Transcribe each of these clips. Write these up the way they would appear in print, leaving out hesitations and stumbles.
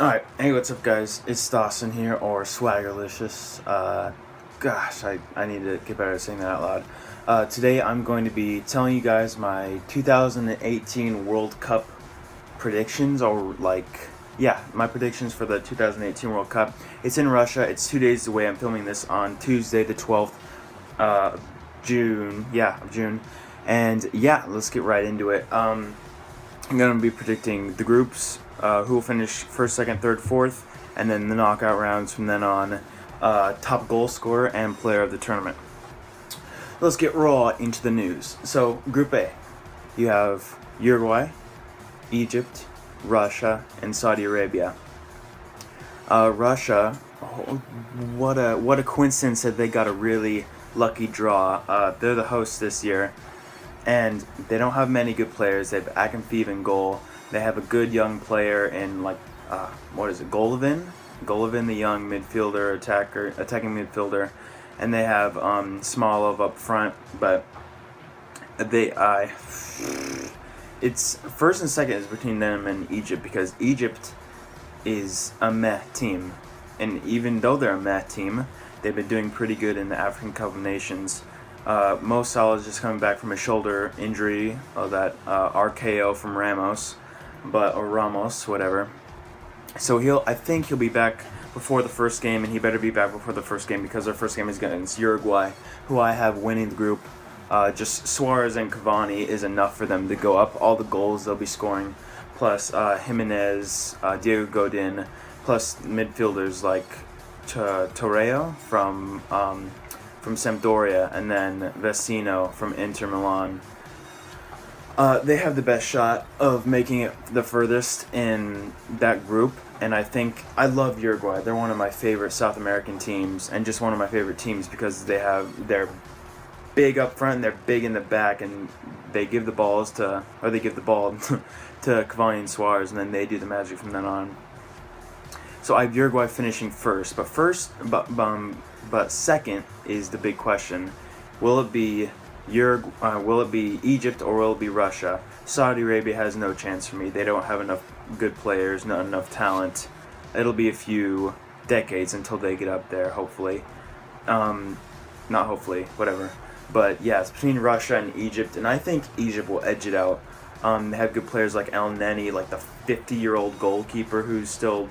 Alright, hey, what's up, guys? It's Dawson here, or Swaggerlicious. Gosh, I need to get better at saying that out loud. Today I'm going to be telling you guys my 2018 World Cup predictions, or my predictions for the 2018 World Cup. It's in Russia. It's 2 days away. I'm filming this on Tuesday, the 12th, June. Yeah, of June. And yeah, let's get right into it. I'm going to be predicting the groups, who will finish first, second, third, fourth, and then the knockout rounds from then on, top goal scorer and player of the tournament. Let's get raw into the news. So, Group A, you have Uruguay, Egypt, Russia, and Saudi Arabia. Russia, what a coincidence that they got a really lucky draw. They're the hosts this year, and they don't have many good players. They have Akinfeev in goal. They have a good young player in Golovin? Golovin, the young attacking midfielder, and they have Smolov up front. But it's first and second is between them and Egypt, because Egypt is a meh team, and even though they're a meh team, they've been doing pretty good in the African Cup of Nations. Mo Salah is just coming back from a shoulder injury, that RKO from Ramos, or Ramos, whatever. So I think he'll be back before the first game, and he better be back before the first game, because their first game is against Uruguay, who I have winning the group. Just Suarez and Cavani is enough for them to go up. All the goals they'll be scoring, plus Jimenez, Diego Godin, plus midfielders like Torreo from Sampdoria, and then Vecino from Inter Milan. They have the best shot of making it the furthest in that group, and I love Uruguay. They're one of my favorite South American teams, and just one of my favorite teams because they're big up front and they're big in the back, and they give the ball to Cavani and Suarez, and then they do the magic from then on. So I have Uruguay finishing first, but second is the big question: will it be Egypt, or will it be Russia? Saudi Arabia has no chance for me. They don't have enough good players, not enough talent. It'll be a few decades until they get up there, hopefully. Not hopefully, whatever. But yeah, it's between Russia and Egypt, and I think Egypt will edge it out. They have good players like El Neni, like the 50-year-old goalkeeper who's still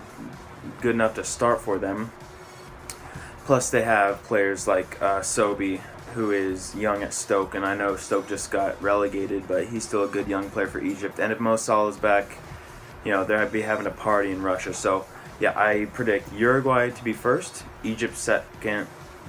good enough to start for them. Plus, they have players like Sobi, who is young at Stoke, and I know Stoke just got relegated, but he's still a good young player for Egypt. And if Mo Salah's back, they'll be having a party in Russia. So, yeah, I predict Uruguay to be first, Egypt second,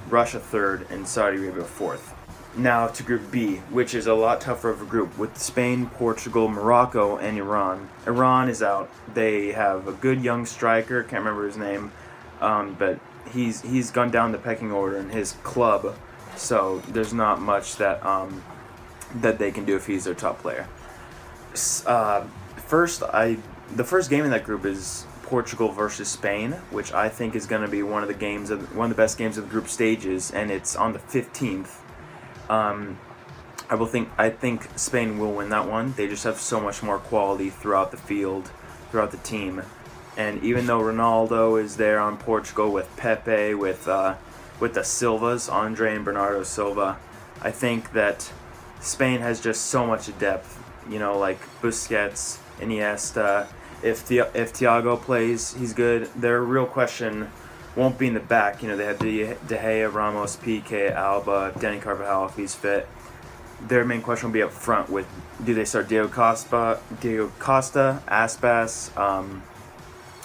Russia third, and Saudi Arabia fourth. Now to Group B, which is a lot tougher of a group, with Spain, Portugal, Morocco, and Iran. Iran is out. They have a good young striker, can't remember his name, but he's gone down the pecking order in his club, so there's not much that they can do if he's their top player. The first game in that group is Portugal versus Spain, which I think is going to be one of the best games of the group stages, and it's on the 15th. I think Spain will win that one. They just have so much more quality throughout the field, throughout the team. And even though Ronaldo is there on Portugal with Pepe, with the Silvas, Andre and Bernardo Silva, I think that Spain has just so much depth. Like Busquets, Iniesta. If Thiago plays, he's good. Their real question won't be in the back. They have De Gea, Ramos, Piqué, Alba, Danny Carvajal if he's fit. Their main question will be up front with, do they start Diego Costa, Aspas,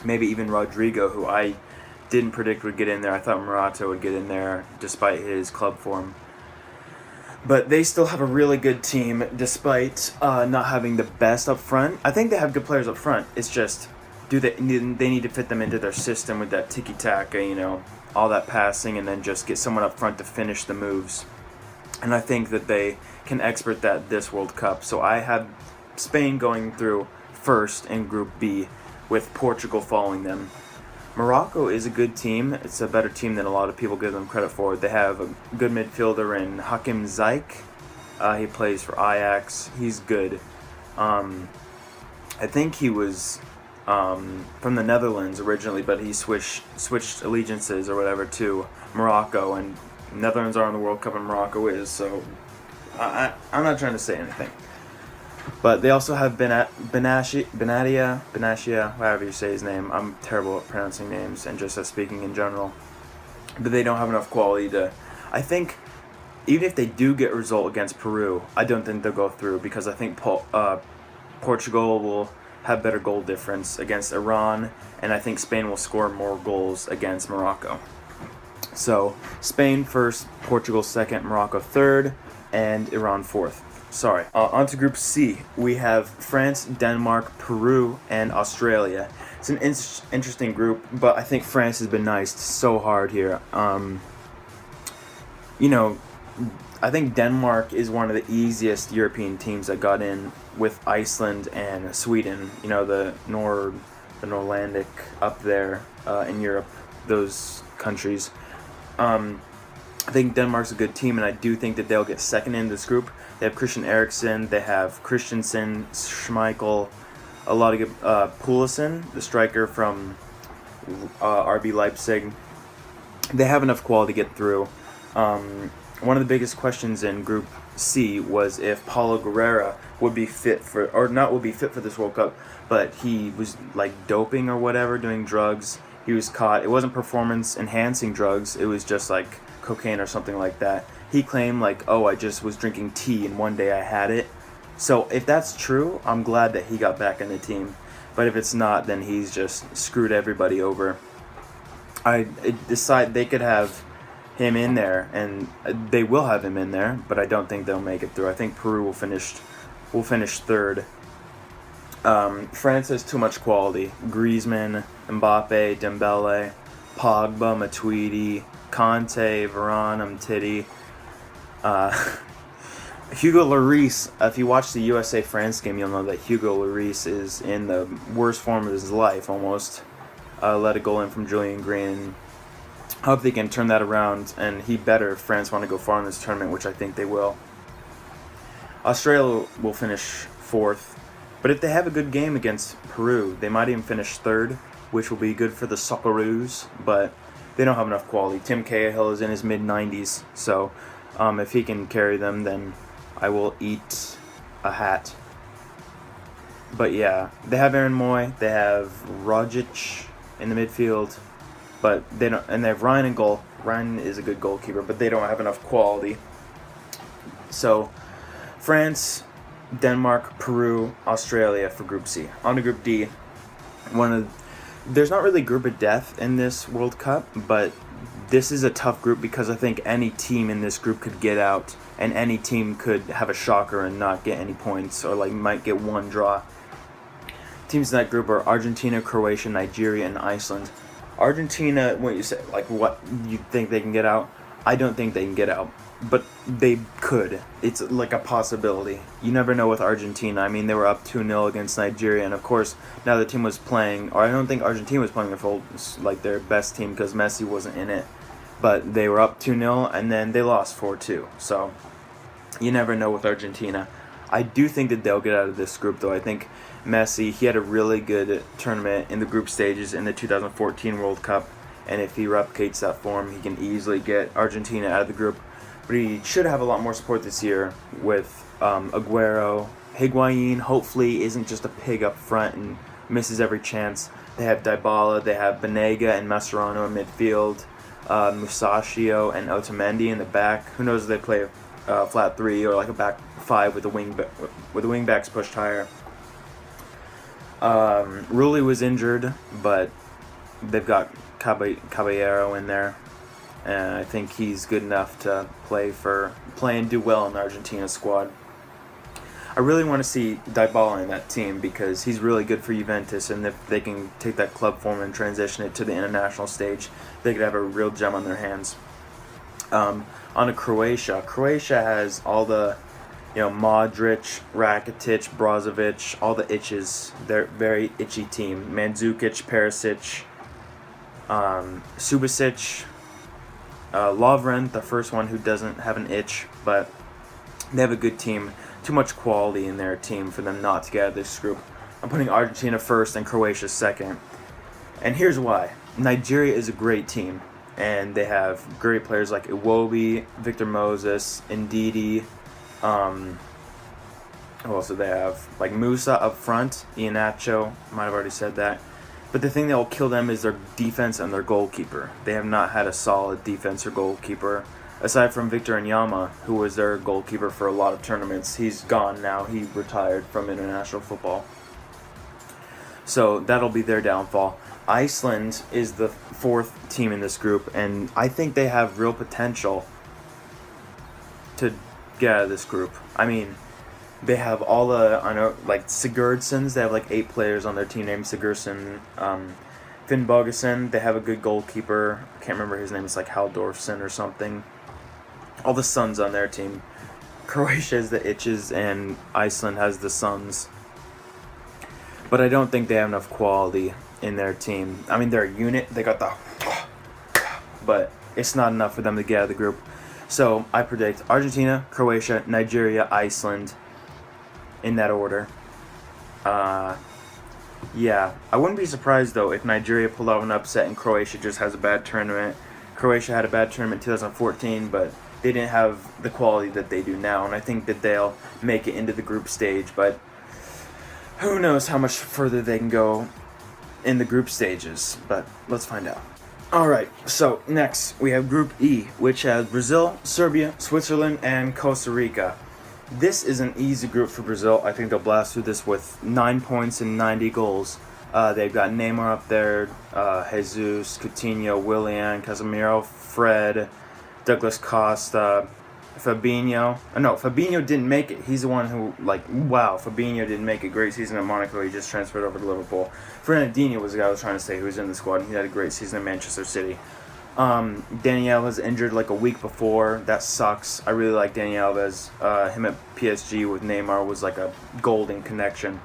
maybe even Rodrigo, who I didn't predict would get in there. I thought Morata would get in there despite his club form. But they still have a really good team despite not having the best up front. I think they have good players up front. It's just, they need to fit them into their system with that tiki-taka, all that passing, and then just get someone up front to finish the moves. And I think that they can expert that this World Cup. So I have Spain going through first in Group B, with Portugal following them. Morocco is a good team. It's a better team than a lot of people give them credit for. They have a good midfielder in Hakim Ziyech. He plays for Ajax. He's good. I think he was from the Netherlands originally, but he switched allegiances or whatever to Morocco, and Netherlands are in the World Cup and Morocco is, so I'm not trying to say anything. But they also have Benatia, however you say his name. I'm terrible at pronouncing names and just at speaking in general. But they don't have enough quality to... I think even if they do get a result against Peru, I don't think they'll go through, because I think Portugal will have better goal difference against Iran, and I think Spain will score more goals against Morocco. So Spain first, Portugal second, Morocco third, and Iran fourth. Sorry. On to Group C. We have France, Denmark, Peru, and Australia. It's an interesting group, but I think France has been niced so hard here. I think Denmark is one of the easiest European teams that got in, with Iceland and Sweden. The Norlandic up there in Europe, those countries. I think Denmark's a good team, and I do think that they'll get second in this group. They have Christian Eriksen, they have Christensen, Schmeichel, a lot of good, Pulisic, the striker from RB Leipzig. They have enough quality to get through. One of the biggest questions in Group C was if Paulo Guerrera would be fit for, or not would be fit for this World Cup, but he was like doping or whatever, doing drugs. He was caught. It wasn't performance-enhancing drugs. It was just like cocaine or something like that. He claimed I just was drinking tea and one day I had it. So if that's true, I'm glad that he got back in the team. But if it's not, then he's just screwed everybody over. I decide they could have him in there, and they will have him in there, but I don't think they'll make it through. I think Peru will finish third. France has too much quality. Griezmann, Mbappe, Dembele, Pogba, Matuidi, Conte, Varane, Umtiti. Hugo Lloris, if you watch the USA-France game, you'll know that Hugo Lloris is in the worst form of his life, almost. Let a goal in from Julian Green. I hope they can turn that around, and he better if France want to go far in this tournament, which I think they will. Australia will finish fourth, but if they have a good game against Peru, they might even finish third, which will be good for the Socceroos, but they don't have enough quality. Tim Cahill is in his mid-90s, so if he can carry them, then I will eat a hat. But yeah, they have Aaron Moy, they have Rogic in the midfield, but they don't, and they have Ryan in goal. Ryan is a good goalkeeper, but they don't have enough quality. So, France, Denmark, Peru, Australia for Group C. On to Group D. There's not really a group of death in this World Cup, but this is a tough group because I think any team in this group could get out, and any team could have a shocker and not get any points, or might get one draw. Teams in that group are Argentina, Croatia, Nigeria, and Iceland. Argentina, when you say what you think they can get out, I don't think they can get out, but they could. It's like a possibility. You never know with Argentina. I mean, they were up 2-0 against Nigeria, and of course, now the team was playing, or I don't think Argentina was playing their best team because Messi wasn't in it, but they were up 2-0, and then they lost 4-2. So you never know with Argentina. I do think that they'll get out of this group, though. I think Messi, he had a really good tournament in the group stages in the 2014 World Cup, and if he replicates that form, he can easily get Argentina out of the group. But he should have a lot more support this year with Aguero. Higuain hopefully isn't just a pig up front and misses every chance. They have Dybala, they have Banega and Mascherano in midfield, Musacchio and Otamendi in the back. Who knows if they play a flat three or like a back five with the wingbacks pushed higher. Rulli was injured, but they've got Caballero in there, and I think he's good enough to play and do well in the Argentina squad. I really want to see Dybala in that team because he's really good for Juventus, and if they can take that club form and transition it to the international stage, they could have a real gem on their hands. On to Croatia. Croatia has all the Modric, Rakitic, Brozovic, all the itches. They're a very itchy team. Mandzukic, Perisic, Subasic, Lovren, the first one who doesn't have an itch, but they have a good team. Too much quality in their team for them not to get out of this group. I'm putting Argentina first and Croatia second. And here's why. Nigeria is a great team, and they have great players like Iwobi, Victor Moses, Ndidi. Who else do they have? Like Musa up front, Iheanacho, might have already said that. But the thing that will kill them is their defense and their goalkeeper. They have not had a solid defense or goalkeeper. Aside from Victor Nyama, who was their goalkeeper for a lot of tournaments, he's gone now. He retired from international football. So that'll be their downfall. Iceland is the fourth team in this group, and I think they have real potential to get out of this group. I mean, they have all the, like Sigurdssons. They have like 8 players on their team named Sigurdsson. Finn Bogason, they have a good goalkeeper. I can't remember his name. It's like Haldorfsson or something. All the Suns on their team. Croatia has the Itches, and Iceland has the Suns. But I don't think they have enough quality in their team. I mean, they're a unit. They got the... But it's not enough for them to get out of the group. So I predict Argentina, Croatia, Nigeria, Iceland, in that order. Yeah, I wouldn't be surprised though if Nigeria pulled off an upset and Croatia just has a bad tournament. Croatia had a bad tournament in 2014, but they didn't have the quality that they do now, and I think that they'll make it into the group stage, but who knows how much further they can go in the group stages, but let's find out. Alright, so next we have Group E, which has Brazil, Serbia, Switzerland, and Costa Rica. This is an easy group for Brazil. I think they'll blast through this with 9 points and 90 goals. They've got Neymar up there, Jesus, Coutinho, Willian, Casemiro, Fred, Douglas Costa, Fabinho. No, Fabinho didn't make it. He's the one who, Fabinho didn't make a great season at Monaco. He just transferred over to Liverpool. Fernandinho was the guy I was trying to say who was in the squad, and he had a great season at Manchester City. Daniel was injured like a week before. That sucks. I really like Daniel Alves. Him at PSG with Neymar was like a golden connection.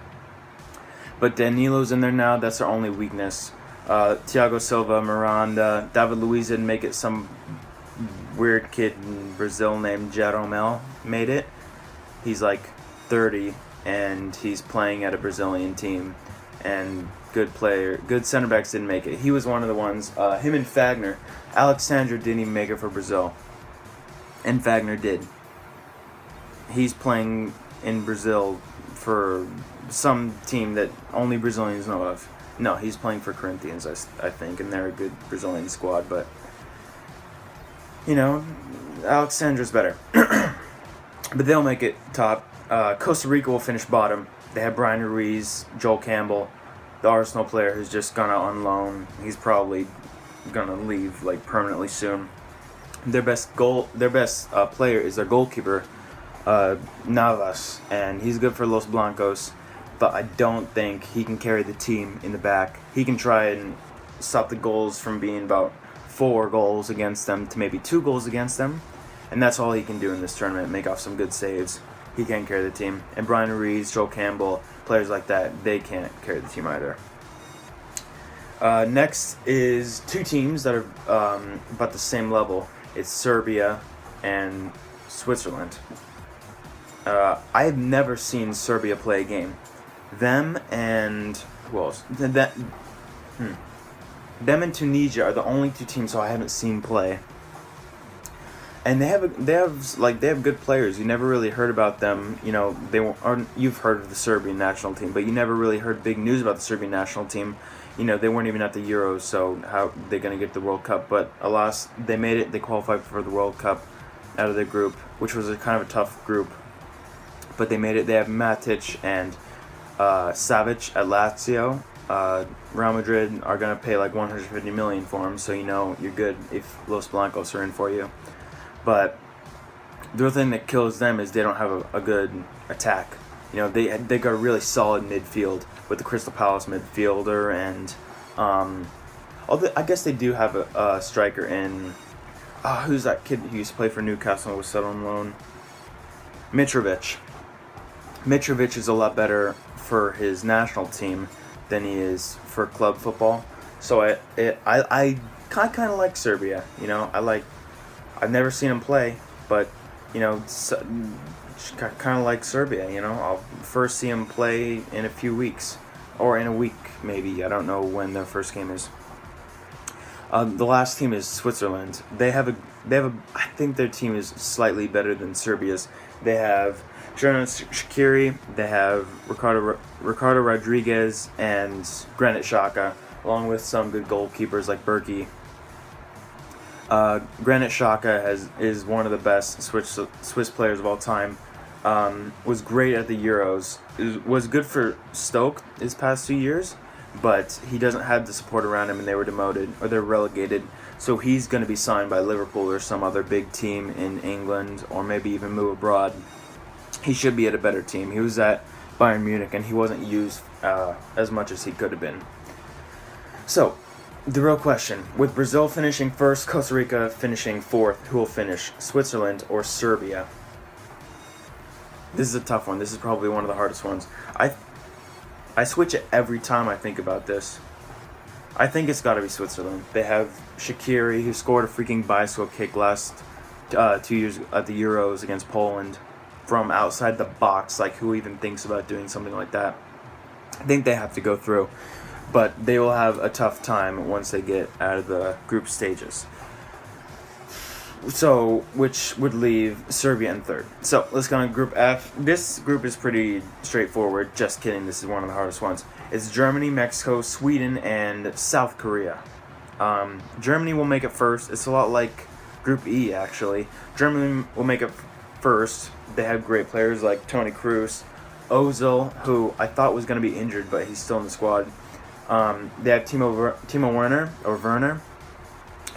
But Danilo's in there now. That's their only weakness. Thiago Silva, Miranda, David Luiz didn't make it. Some weird kid in Brazil named Jeromel made it. He's like 30 and he's playing at a Brazilian team. And good player, good center backs didn't make it. He was one of the ones. Him and Fagner. Alexandre didn't even make it for Brazil. And Fagner did. He's playing in Brazil for some team that only Brazilians know of. No, he's playing for Corinthians, I think, and they're a good Brazilian squad, but, you know, Alexandre's better. But they'll make it top. Costa Rica will finish bottom. They have Brian Ruiz, Joel Campbell, the Arsenal player who's just gone out on loan. He's probably gonna leave like permanently soon. Their best player is their goalkeeper, Navas, and he's good for Los Blancos, but I don't think he can carry the team in the back. He can try and stop the goals from being about 4 goals against them to maybe 2 goals against them, and that's all he can do in this tournament, make off some good saves. He can't carry the team. And Brian Ruiz, Joel Campbell, players like that, they can't carry the team either. Next is 2 teams that are about the same level. It's Serbia and Switzerland. I have never seen Serbia play a game. Them and who else? Them and Tunisia are the only 2 teams I haven't seen play. And they have good players. You never really heard about them. You know, you've heard of the Serbian national team, but you never really heard big news about the Serbian national team. You know, they weren't even at the Euros, so how are they going to get the World Cup? But alas, they made it. They qualified for the World Cup out of their group, which was a kind of a tough group. But they made it. They have Matic and Savic at Lazio. Real Madrid are going to pay like $150 million for him, so you know you're good if Los Blancos are in for you. But the other thing that kills them is they don't have a good attack. You know, they got a really solid midfield with the Crystal Palace midfielder, and I guess they do have a striker in. Who's that kid who used to play for Newcastle and was set on loan? Mitrovic. Mitrovic is a lot better for his national team than he is for club football. So I kind of like Serbia. You know, I've never seen him play, but, you know, kind of like Serbia, you know. I'll first see him play in a few weeks. or in a week maybe. I don't know when their first game is. The last team is Switzerland. They have a. I think their team is slightly better than Serbia's. They have Xherdan Shaqiri. They have Ricardo Rodriguez and Granit Xhaka, along with some good goalkeepers like Berkey. Granit Xhaka is one of the best Swiss players of all time. Was great at the Euros. Was good for Stoke his past 2 years, but he doesn't have the support around him, and they were demoted or they're relegated. So he's going to be signed by Liverpool or some other big team in England, or maybe even move abroad. He should be at a better team. He was at Bayern Munich, and he wasn't used as much as he could have been. So, the real question, with Brazil finishing first, Costa Rica finishing fourth, who will finish, Switzerland or Serbia? This is a tough one. This is probably one of the hardest ones. I switch it every time I think about this. I think it's got to be Switzerland. They have Shaqiri, who scored a freaking bicycle kick last 2 years at the Euros against Poland from outside the box. Like, who even thinks about doing something like that? I think they have to go through. But they will have a tough time once they get out of the group stages. So, which would leave Serbia in third. So, let's go on Group F. This group is pretty straightforward. Just kidding, this is one of the hardest ones. It's Germany, Mexico, Sweden, and South Korea. Germany will make it first. It's a lot like Group E, actually. Germany will make it first. They have great players like Toni Kroos, Ozil, who I thought was going to be injured, but he's still in the squad. They have Timo Werner.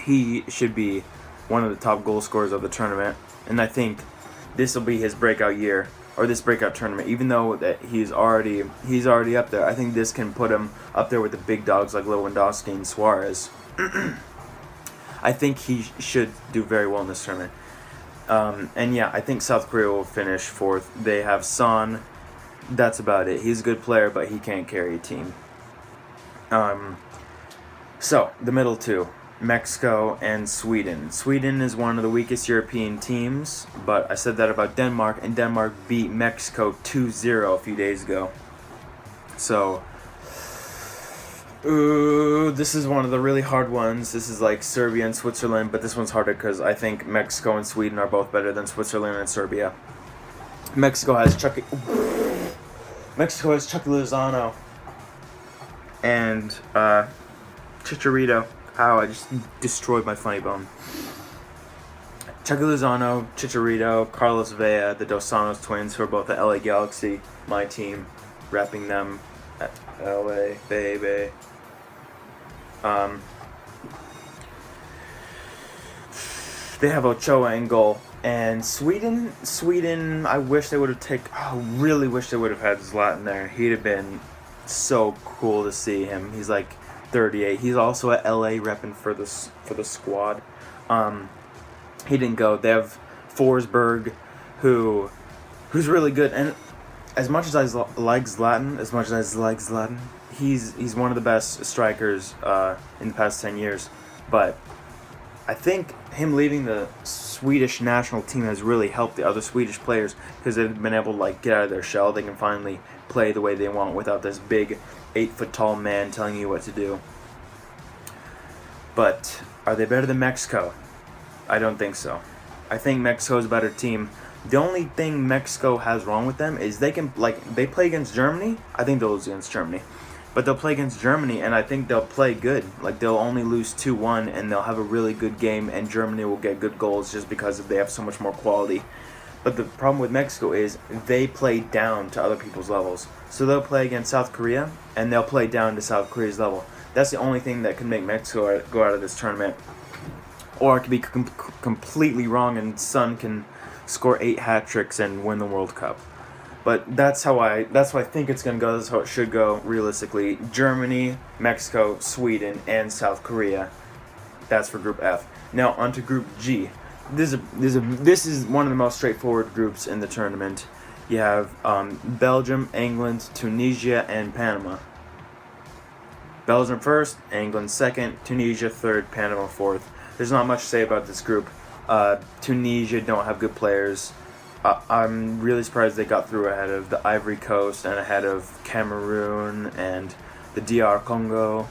He should be one of the top goal scorers of the tournament, and I think this will be his breakout year, or this breakout tournament. Even though that he's already up there, I think this can put him up there with the big dogs like Lewandowski and Suarez. I think he should do very well in this tournament. And yeah, I think South Korea will finish fourth. They have Son. That's about it. He's a good player, but he can't carry a team. So, the middle two, Mexico and Sweden. Sweden is one of the weakest European teams, but I said that about Denmark, and Denmark beat Mexico 2-0 a few days ago. So, this is one of the really hard ones. This is like Serbia and Switzerland, but this one's harder because I think Mexico and Sweden are both better than Switzerland and Serbia. Mexico has Chucky Lozano and Chicharito. Ow, I just destroyed my funny bone. Chucky Lozano, Chicharito, Carlos Vela, the Dos Santos twins, who are both the LA Galaxy, my team, repping them at LA, baby. They have Ochoa in goal. And Sweden, I wish they would have really wish they would have had Zlatan there. He'd have been so cool to see him. He's like 38. He's also at LA repping for the squad. He didn't go. They have Forsberg, who's really good. And as much as I like Zlatan, he's one of the best strikers in the past 10 years. But I think him leaving the Swedish national team has really helped the other Swedish players because they've been able to get out of their shell. They can finally play the way they want without this big 8-foot-tall man telling you what to do. But are they better than Mexico? I don't think so. I think Mexico is a better team. The only thing Mexico has wrong with them is they play against Germany. I think they'll lose against Germany. But they'll play against Germany, and I think they'll play good. They'll only lose 2-1, and they'll have a really good game, and Germany will get good goals just because they have so much more quality. But the problem with Mexico is they play down to other people's levels. So they'll play against South Korea, and they'll play down to South Korea's level. That's the only thing that can make Mexico go out of this tournament. Or it could be completely wrong, and Son can score 8 hat tricks and win the World Cup. But that's how I think it's going to go. That's how it should go, realistically. Germany, Mexico, Sweden, and South Korea. That's for Group F. Now, on to Group G. This is one of the most straightforward groups in the tournament. You have Belgium, England, Tunisia, and Panama. Belgium first, England second, Tunisia third, Panama fourth. There's not much to say about this group. Tunisia don't have good players. I'm really surprised they got through ahead of the Ivory Coast and ahead of Cameroon and the DR Congo,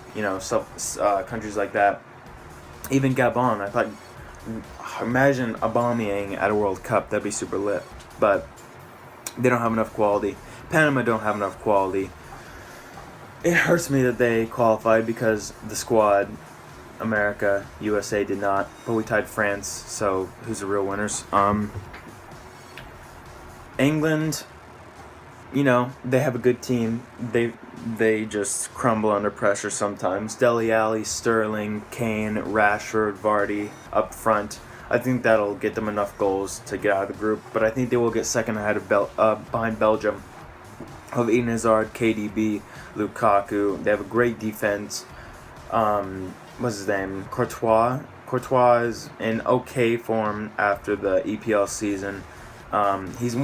countries like that. Even Gabon, I thought, imagine Aubameyang at a World Cup, that'd be super lit. But they don't have enough quality. Panama don't have enough quality. It hurts me that they qualified because the squad, America, USA did not, but we tied France, so who's the real winners? England, they have a good team. They just crumble under pressure sometimes. Dele Alli, Sterling, Kane, Rashford, Vardy up front. I think that'll get them enough goals to get out of the group, but I think they will get second ahead of behind Belgium. Of Eden Hazard, KDB, Lukaku. They have a great defense. What's his name? Courtois. Courtois is in okay form after the EPL season.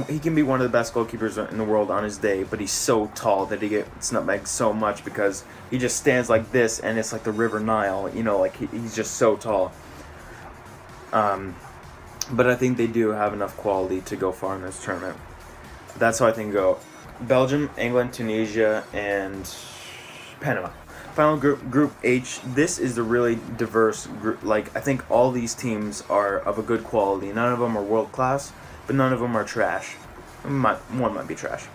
He can be one of the best goalkeepers in the world on his day, but he's so tall that he gets nutmegged so much because he just stands like this, and it's like the River Nile. He's just so tall. But I think they do have enough quality to go far in this tournament. That's how I think go. Belgium, England, Tunisia, and Panama. Final group H. This is a really diverse group. I think all these teams are of a good quality. None of them are world class, but none of them are trash. One might be trash.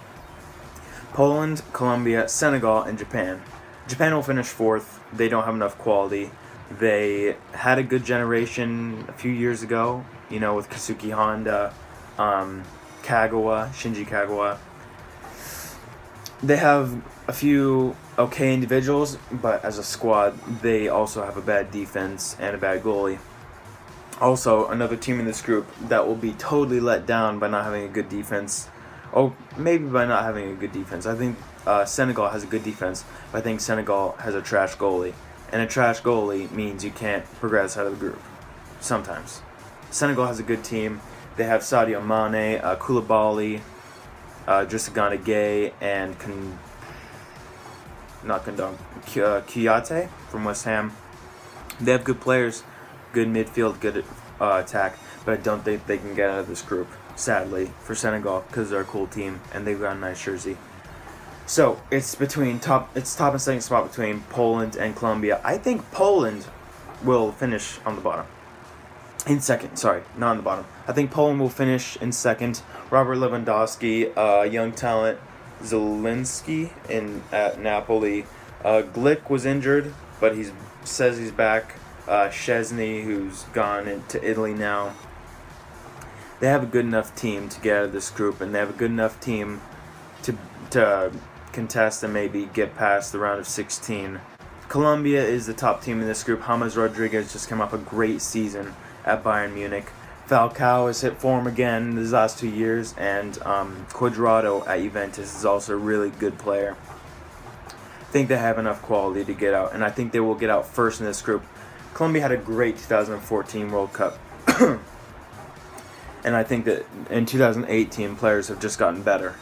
Poland, Colombia, Senegal, and Japan. Japan will finish fourth. They don't have enough quality. They had a good generation a few years ago, with Kazuki Honda, Shinji Kagawa. They have a few okay individuals, but as a squad, they also have a bad defense and a bad goalie. Also, another team in this group that will be totally let down by not having a good defense. Oh, maybe by not having a good defense. I think Senegal has a good defense, but I think Senegal has a trash goalie. And a trash goalie means you can't progress out of the group. Sometimes. Senegal has a good team. They have Sadio Mane, Koulibaly, Drissagana Gay, and Kouyaté from West Ham. They have good players, good midfield, good attack, but I don't think they can get out of this group, sadly, for Senegal, because they're a cool team, and they've got a nice jersey. So, it's top and second spot between Poland and Colombia. I think Poland will finish on the bottom. In second, sorry, not on the bottom. I think Poland will finish in second. Robert Lewandowski, young talent, Zielinski at Napoli. Glick was injured, but he says he's back. Szczesny, who's gone into Italy now. They have a good enough team to get out of this group, and they have a good enough team to contest and maybe get past the round of 16. Colombia is the top team in this group. James Rodriguez just came off a great season at Bayern Munich. Falcao has hit form again these last 2 years, and Cuadrado at Juventus is also a really good player. I think they have enough quality to get out, and I think they will get out first in this group. Colombia had a great 2014 World Cup, and I think that in 2018 players have just gotten better.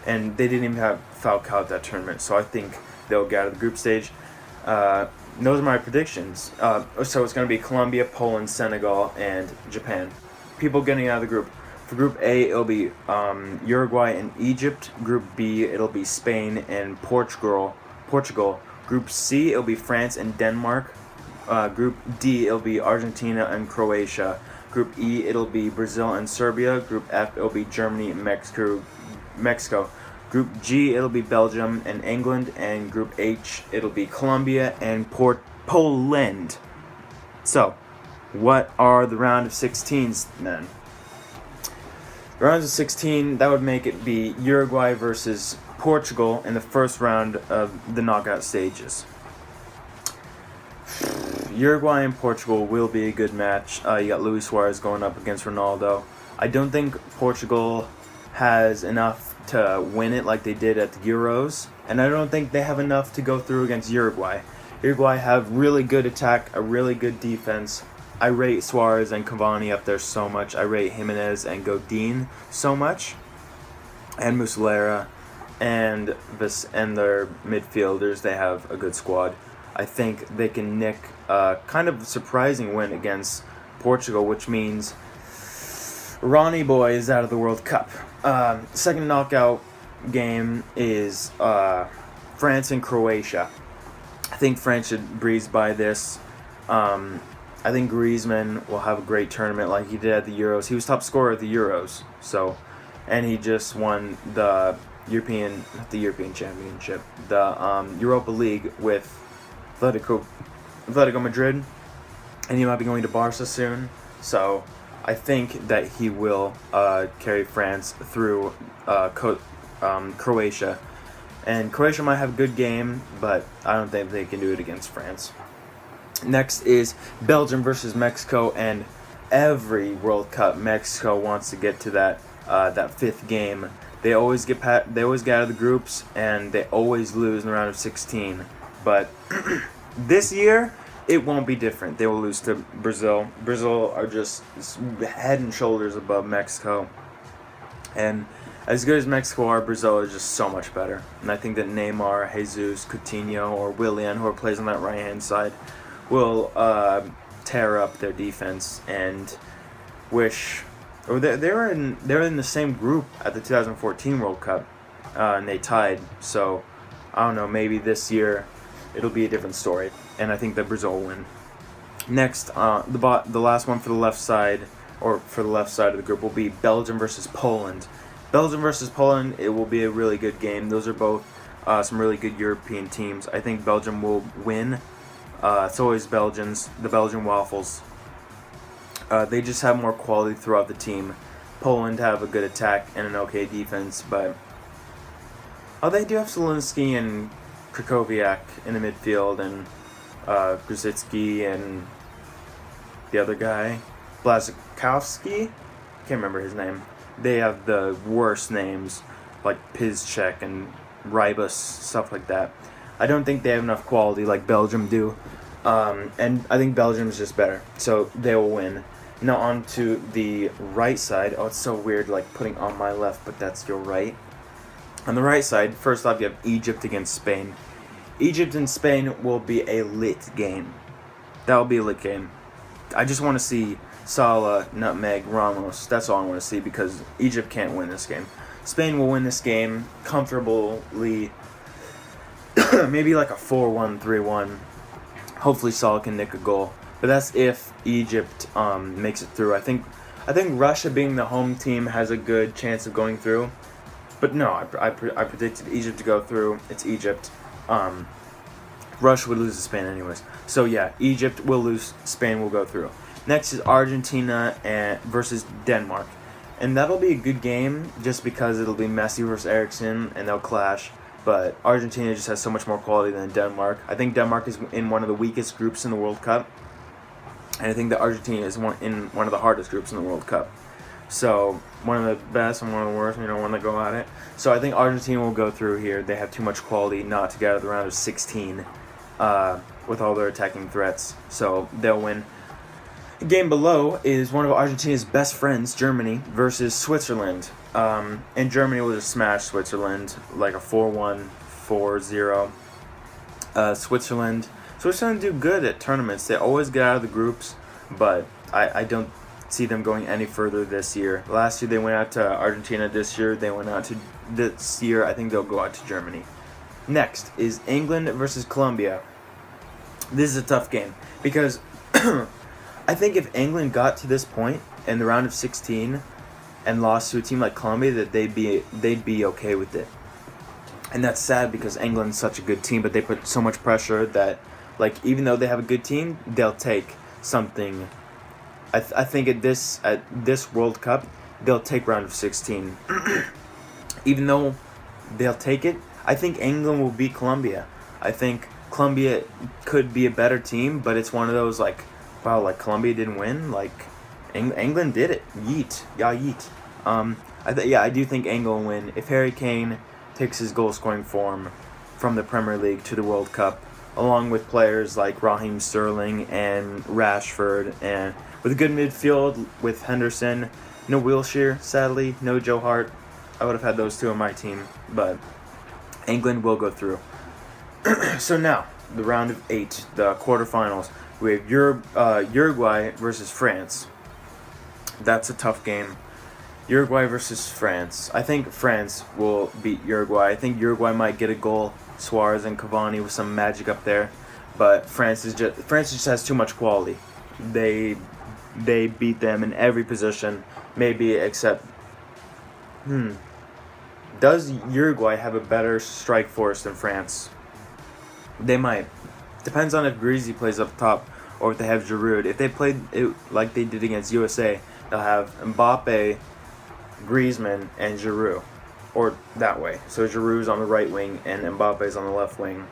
And they didn't even have Falcao at that tournament, so I think they'll get out of the group stage. Those are my predictions. So it's going to be Colombia, Poland, Senegal, and Japan. People getting out of the group. For Group A, it'll be Uruguay and Egypt. Group B, it'll be Spain and Portugal. Group C, it'll be France and Denmark. Group D, it'll be Argentina and Croatia. Group E, it'll be Brazil and Serbia. Group F, it'll be Germany and Mexico. Group G, it'll be Belgium and England, and Group H, it'll be Colombia and Poland. So, what are the round of 16s then? The rounds of 16, that would make it be Uruguay versus Portugal in the first round of the knockout stages. Uruguay and Portugal will be a good match. You got Luis Suarez going up against Ronaldo. I don't think Portugal has enough to win it like they did at the Euros, and I don't think they have enough to go through against Uruguay. Uruguay have really good attack, a really good defense. I rate Suarez and Cavani up there so much. I rate Jimenez and Godin so much, and Muslera, and their midfielders. They have a good squad. I think they can nick a kind of surprising win against Portugal, which means Ronnie Boy is out of the World Cup. Second knockout game is France and Croatia. I think France should breeze by this. I think Griezmann will have a great tournament like he did at the Euros. He was top scorer at the Euros, and he just won the not the European Championship, the Europa League with Atletico Madrid, and he might be going to Barca soon. So I think that he will carry France through Croatia. And Croatia might have a good game, but I don't think they can do it against France. Next is Belgium versus Mexico, and every World Cup, Mexico wants to get to that fifth game. They always get out of the groups, and they always lose in the round of 16. But this year, it won't be different. They will lose to Brazil. Brazil are just head and shoulders above Mexico. And as good as Mexico are, Brazil is just so much better. And I think that Neymar, Jesus, Coutinho, or Willian, who plays on that right-hand side, will tear up their defense and they were in the same group at the 2014 World Cup, and they tied. So I don't know. Maybe this year it'll be a different story, and I think that Brazil will win. Next, the last one for the left side, or for the left side of the group, will be Belgium versus Poland. Belgium versus Poland, it will be a really good game. Those are both some really good European teams. I think Belgium will win. It's always the Belgian Waffles. They just have more quality throughout the team. Poland have a good attack and an okay defense, but they do have Zelensky and Krakowiak in the midfield, and Grzycki and the other guy, Blazkowski. Can't remember his name. They have the worst names, like Piszczek and Rybus, stuff like that. I don't think they have enough quality like Belgium do, and I think Belgium is just better, so they will win. Now on to the right side. Oh, it's so weird, like putting on my left, but that's your right. On the right side, first off, you have Egypt against Spain. Egypt and Spain will be a lit game. That will be a lit game. I just want to see Salah, Nutmeg, Ramos. That's all I want to see, because Egypt can't win this game. Spain will win this game comfortably. Maybe like a 4-1, 3-1. Hopefully Salah can nick a goal. But that's if Egypt makes it through. I think Russia, being the home team, has a good chance of going through. But no, I predicted Egypt to go through. It's Egypt. Russia would lose to Spain anyways. So yeah, Egypt will lose. Spain will go through. Next is Argentina versus Denmark. And that'll be a good game just because it'll be Messi versus Eriksen, and they'll clash. But Argentina just has so much more quality than Denmark. I think Denmark is in one of the weakest groups in the World Cup. And I think that Argentina is in one of the hardest groups in the World Cup. So, one of the best and one of the worst, when they go at it. So, I think Argentina will go through here. They have too much quality not to get out of the round of 16 with all their attacking threats. So, they'll win. The game below is one of Argentina's best friends, Germany, versus Switzerland. And Germany will just smash Switzerland like a 4-1, 4-0. Switzerland do good at tournaments. They always get out of the groups, but I don't see them going any further this year. Last year they went out to Argentina. This year I think they'll go out to Germany. Next is England versus Colombia. This is a tough game because I think if England got to this point in the round of 16 and lost to a team like Colombia, that they'd be okay with it. And that's sad because England's such a good team, but they put so much pressure that, like, even though they have a good team, they'll take something. I think at this World Cup, they'll take round of 16. Even though they'll take it, I think England will beat Colombia. I think Colombia could be a better team, but it's one of those, like, wow, like, Colombia didn't win? Like, England did it. Yeet. Yeah, yeet. I do think England will win. If Harry Kane takes his goal-scoring form from the Premier League to the World Cup, along with players like Raheem Sterling and Rashford, and with a good midfield with Henderson, no Wilshere, sadly, no Joe Hart. I would have had those two on my team, but England will go through. So now, the round of 8, the quarterfinals. We have Uruguay versus France. That's a tough game. Uruguay versus France. I think France will beat Uruguay. I think Uruguay might get a goal. Suarez and Cavani with some magic up there, but France just has too much quality. They they beat them in every position, maybe except. Does Uruguay have a better strike force than France? They might. Depends on if Greasy plays up top or if they have Giroud. If they played it like they did against USA, they'll have Mbappe, Griezmann, and Giroud. Or that way. So Giroud's on the right wing and Mbappe's on the left wing.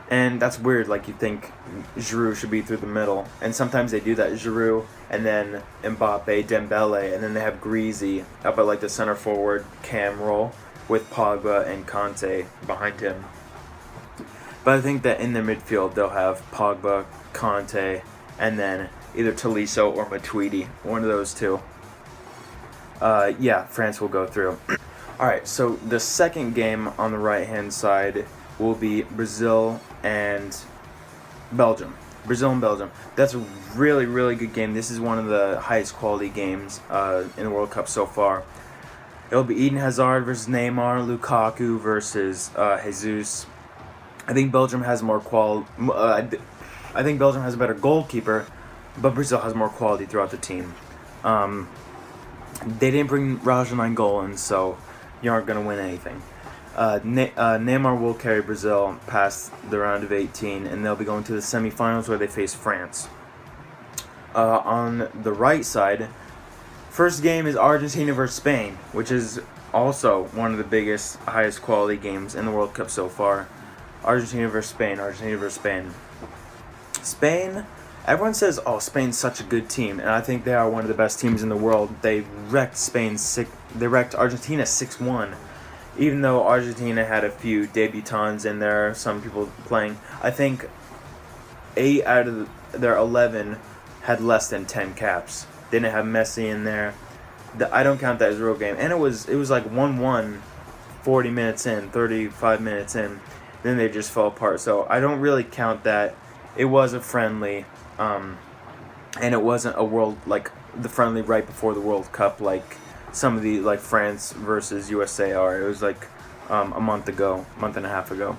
And that's weird, like you think Giroud should be through the middle. And sometimes they do that, Giroud, and then Mbappe, Dembele, and then they have Greasy up at like the center forward cam role with Pogba and Conte behind him. But I think that in their midfield they'll have Pogba, Conte, and then either Tolisso or Matuidi, one of those two. Yeah, France will go through. Alright, so the second game on the right-hand side will be Brazil and Belgium. Brazil and Belgium. That's a really, really good game. This is one of the highest quality games in the World Cup so far. It'll be Eden Hazard versus Neymar, Lukaku versus Jesus. I think Belgium has more I think Belgium has a better goalkeeper, but Brazil has more quality throughout the team. They didn't bring Raja Nainggolan, so you aren't going to win anything. Neymar will carry Brazil past the round of 18, and they'll be going to the semifinals where they face France. On the right side, first game is Argentina versus Spain, which is also one of the biggest, highest quality games in the World Cup so far. Argentina versus Spain, Argentina versus Spain. Spain, everyone says, oh, Spain's such a good team, and I think they are one of the best teams in the world. They wrecked Argentina 6-1. Even though Argentina had a few debutants in there, some people playing, I think 8 out of their 11 had less than 10 caps. They didn't have Messi in there. I don't count that as a real game. And it was like 1-1, 40 minutes in, 35 minutes in. Then they just fell apart. So I don't really count that. It was a friendly, and it wasn't a world, like the friendly right before the World Cup, like some of the, like France versus USA are. It was like a month and a half ago.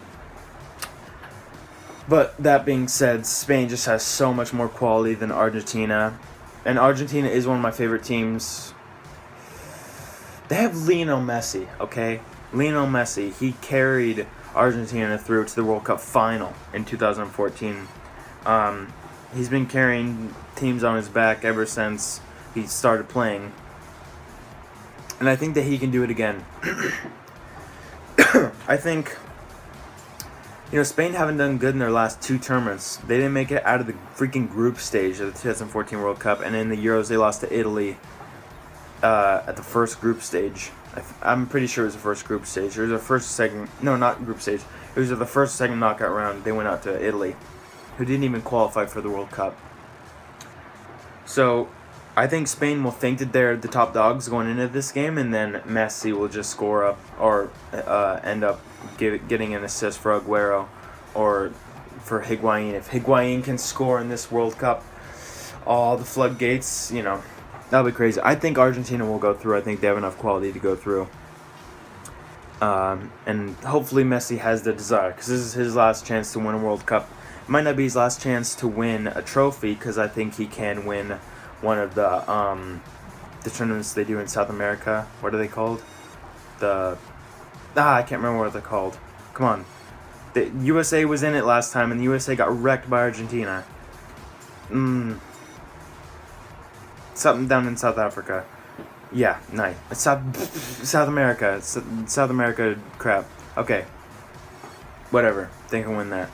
But that being said, Spain just has so much more quality than Argentina. And Argentina is one of my favorite teams. They have Lionel Messi, okay? Lionel Messi, he carried Argentina through to the World Cup final in 2014. He's been carrying teams on his back ever since he started playing. And I think that he can do it again. I think, Spain haven't done good in their last 2 tournaments. They didn't make it out of the freaking group stage of the 2014 World Cup, and in the Euros they lost to Italy at the first group stage. I'm pretty sure it was the first group stage. It was the first, second, no, not group stage. It was the first, second knockout round. They went out to Italy, who didn't even qualify for the World Cup. So I think Spain will think that they're the top dogs going into this game, and then Messi will just score up or end up getting an assist for Aguero or for Higuain. If Higuain can score in this World Cup, all the floodgates, that'll be crazy. I think Argentina will go through. I think they have enough quality to go through. And hopefully Messi has the desire, because this is his last chance to win a World Cup. It might not be his last chance to win a trophy, because I think he can win one of the tournaments they do in South America. What are they called? I can't remember what they're called. Come on. The USA was in it last time, and the USA got wrecked by Argentina. Something down in South Africa. Yeah, nice. South America. South America crap. Okay. Whatever. They can win that.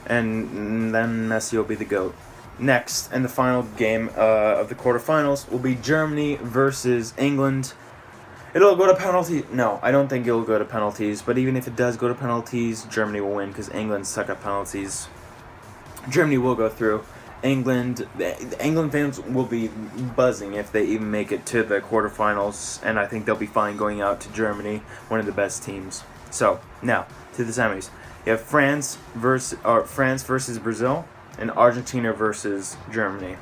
And then Messi will be the GOAT. Next, and the final game of the quarterfinals will be Germany versus England. It'll go to penalties. No, I don't think it'll go to penalties. But even if it does go to penalties, Germany will win because England suck at penalties. Germany will go through. England fans will be buzzing if they even make it to the quarterfinals, and I think they'll be fine going out to Germany, one of the best teams. So now to the semis. You have France versus Brazil, and Argentina versus Germany.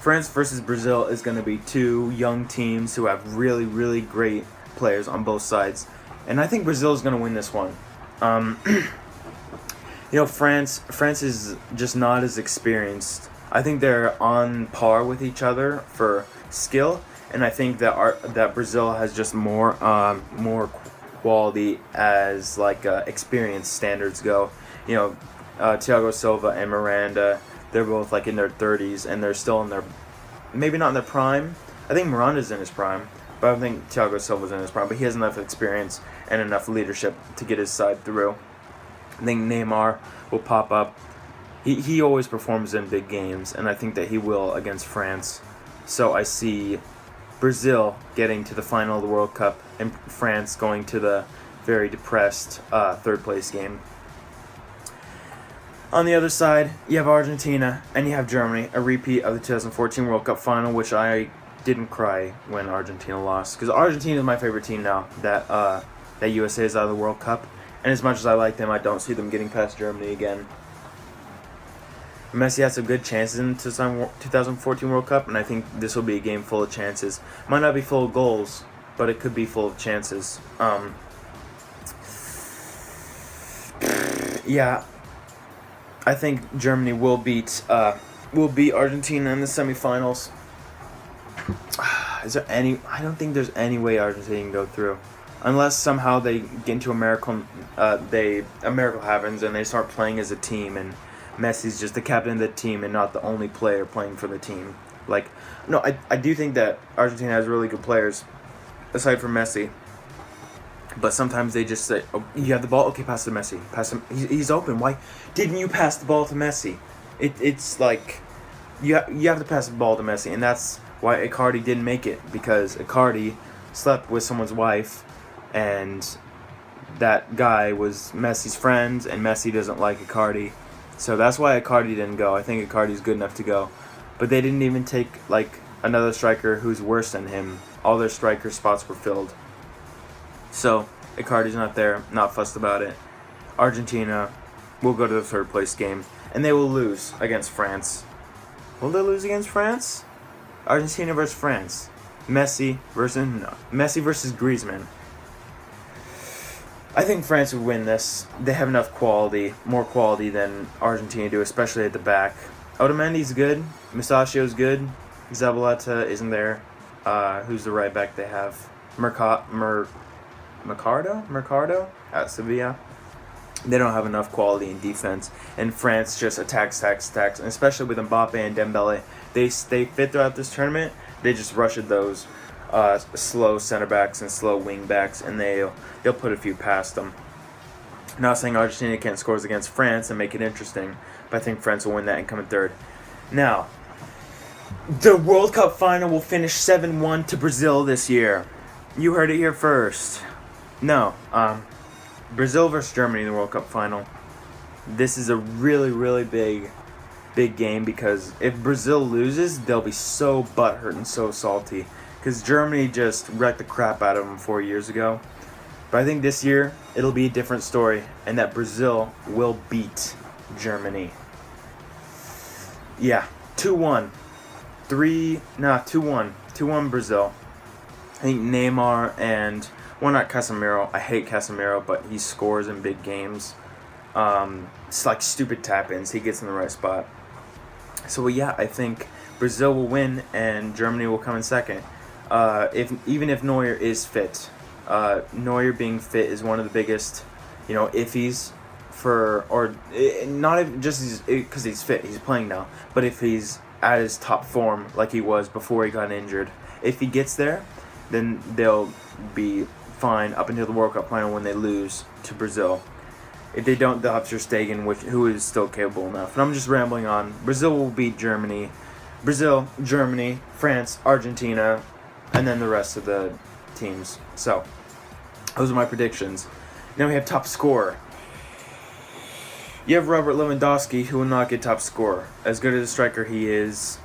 France versus Brazil is going to be two young teams who have really, really great players on both sides. And I think Brazil is going to win this one. France is just not as experienced. I think they're on par with each other for skill, and I think that Brazil has just more quality as experience standards go. Thiago Silva and Miranda, they're both in their 30s, and they're still in their, maybe not in their prime. I think Miranda's in his prime, but I don't think Thiago Silva's in his prime. But he has enough experience and enough leadership to get his side through. I think Neymar will pop up. He always performs in big games, and I think that he will against France. So I see Brazil getting to the final of the World Cup and France going to the very depressed third place game. On the other side, you have Argentina and you have Germany, a repeat of the 2014 World Cup final, which I didn't cry when Argentina lost, because Argentina is my favorite team now that USA is out of the World Cup. And as much as I like them, I don't see them getting past Germany again. Messi had some good chances in the 2014 World Cup, and I think this will be a game full of chances. Might not be full of goals, but it could be full of chances. Yeah, I think Germany will beat Argentina in the semifinals. Is there any? I don't think there's any way Argentina can go through. Unless somehow they get into a miracle happens and they start playing as a team, and Messi's just the captain of the team and not the only player playing for the team. I do think that Argentina has really good players, aside from Messi. But sometimes they just say, "Oh, you have the ball. Okay, pass to Messi. Pass him. He's open. Why didn't you pass the ball to Messi?" It's like you have to pass the ball to Messi, and that's why Icardi didn't make it, because Icardi slept with someone's wife. And that guy was Messi's friend, and Messi doesn't like Icardi. So that's why Icardi didn't go. I think Icardi's good enough to go. But they didn't even take, another striker who's worse than him. All their striker spots were filled. So Icardi's not there, not fussed about it. Argentina will go to the third place game, and they will lose against France. Will they lose against France? Argentina versus France. Messi versus Griezmann. I think France would win this. They have enough quality, more quality than Argentina do, especially at the back. Otamendi's good. Musacchio's good. Zabaleta isn't there. Who's the right back they have? Mercado at Sevilla. They don't have enough quality in defense, and France just attacks, and especially with Mbappe and Dembele, they stay fit throughout this tournament. They just rush at those slow center backs and slow wing backs, and they'll put a few past them. Not saying Argentina can't score against France and make it interesting, but I think France will win that and come in third. Now, the World Cup final will finish 7-1 to Brazil this year. You heard it here first. No, Brazil versus Germany in the World Cup final. This is a really, really big game, because if Brazil loses, they'll be so butthurt and so salty, because Germany just wrecked the crap out of them 4 years ago. But I think this year it'll be a different story, and that Brazil will beat Germany. Yeah, 2-1. 2-1 Brazil. I think Neymar and, well, not Casemiro. I hate Casemiro, but he scores in big games. It's like stupid tap-ins. He gets in the right spot. So, yeah, I think Brazil will win and Germany will come in second. Even if Neuer is fit. Neuer being fit is one of the biggest, iffies not even just because he's fit, he's playing now, but if he's at his top form like he was before he got injured, if he gets there, then they'll be fine up until the World Cup final when they lose to Brazil. If they don't, they'll have Ter Stegen, who is still capable enough. And I'm just rambling on. Brazil will beat Germany. Brazil, Germany, France, Argentina, and then the rest of the teams. So, those are my predictions. Now we have top scorer. You have Robert Lewandowski, who will not get top scorer. As good as a striker he is,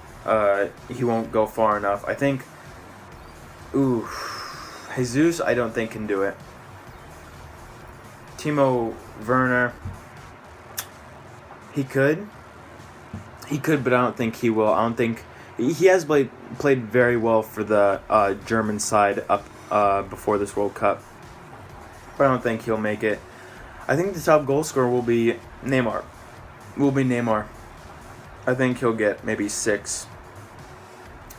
he won't go far enough. I think, Jesus, I don't think can do it. Timo Werner, he could, but I don't think he will. I don't think He has played very well for the German side up before this World Cup, but I don't think he'll make it. I think the top goal scorer will be Neymar. I think he'll get maybe 6,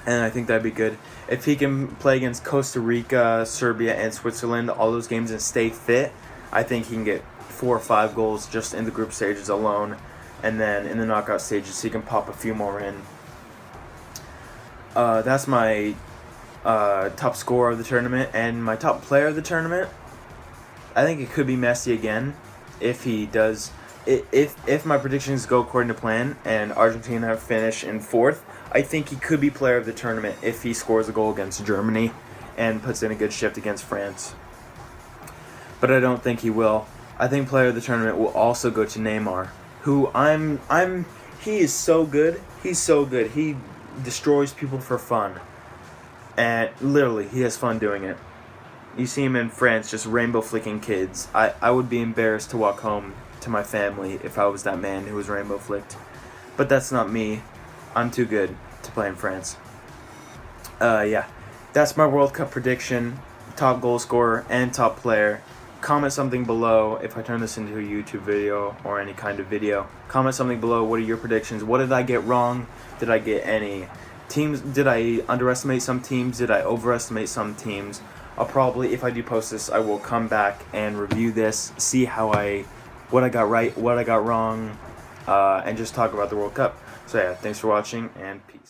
and I think that'd be good. If he can play against Costa Rica, Serbia, and Switzerland, all those games, and stay fit, I think he can get 4 or 5 goals just in the group stages alone, and then in the knockout stages he can pop a few more in. That's my top scorer of the tournament, and my top player of the tournament. I think it could be Messi again if he does. If my predictions go according to plan and Argentina finish in 4th, I think he could be player of the tournament if he scores a goal against Germany and puts in a good shift against France. But I don't think he will. I think player of the tournament will also go to Neymar, who he is so good. He's so good. He destroys people for fun. And literally, he has fun doing it. You see him in France just rainbow flicking kids. I would be embarrassed to walk home to my family if I was that man who was rainbow flicked. But that's not me. I'm too good to play in France. Yeah. That's my World Cup prediction. Top goal scorer and top player. Comment something below if I turn this into a YouTube video or any kind of video. Comment something below. What are your predictions? What did I get wrong? Did I get any teams? Did I underestimate some teams? Did I overestimate some teams? I'll probably, if I do post this, I will come back and review this, see what I got right, what I got wrong, and just talk about the World Cup. So yeah, thanks for watching, and peace.